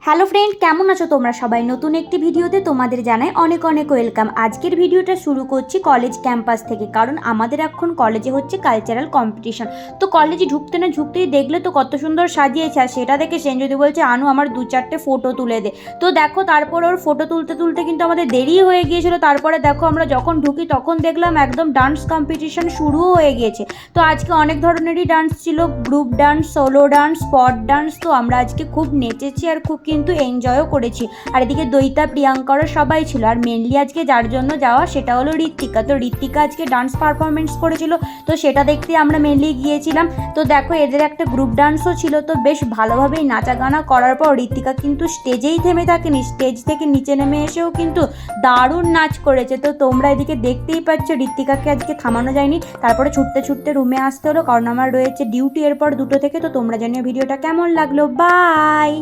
Hello friend, কেমন আছো তোমরা সবাই? নতুন একটি ভিডিওতে তোমাদের জানাই অনেক অনেক ওয়েলকাম। আজকের ভিডিওটা শুরু করছি কলেজ ক্যাম্পাস থেকে, কারণ আমাদের এখন কলেজে হচ্ছে কালচারাল কম্পিটিশন। তো কলেজে ঢুকতে না ঢুকতেই দেখলে তো কত সুন্দর সাজিয়েছে, আর সেটা দেখে সেনজ্যোতি বলছে আনু আমার 2-4টে ফটো তুলে দে। তো দেখো, তারপর ওর ফটো তুলতে তুলতে কিন্তু আমাদের দেরি হয়ে গিয়েছিল। তারপরে দেখো আমরা যখন ঢুকি তখন দেখলাম একদম ডান্স কম্পিটিশন শুরুও হয়ে গিয়েছে। তো আজকে অনেক ধরনেরই ডান্স ছিল, group dance, solo dance, spot dance. তো আমরা আজকে খুব নেচেছি আর খুব কিন্তু এনজয়ও করেছি। আর এদিকে দইতা, প্রিয়াঙ্কারও সবাই ছিল। আর মেনলি আজকে যার জন্য যাওয়া সেটা হলো ঋত্বিকা। তো ঋত্বিকা আজকে ডান্স পারফরমেন্স করেছিল, তো সেটা দেখতে আমরা মেনলি গিয়েছিলাম। তো দেখো, এদের একটা গ্রুপ ডান্সও ছিল। তো বেশ ভালোভাবেই নাচা গানা করার পর ঋত্বিকা কিন্তু স্টেজেই থেমে থাকেনি, স্টেজ থেকে নিচে নেমে এসেও কিন্তু দারুণ নাচ করেছে। তো তোমরা এদিকে দেখতেই পাচ্ছ ঋত্বিকাকে আজকে থামানো যায়নি, তারপরে ছুটতে ছুটতে রুমে আসতে হলো, কারণ আমার রয়েছে ডিউটি এরপর 2টো থেকে। তো তোমরা জানিও ভিডিওটা কেমন লাগলো। বাই।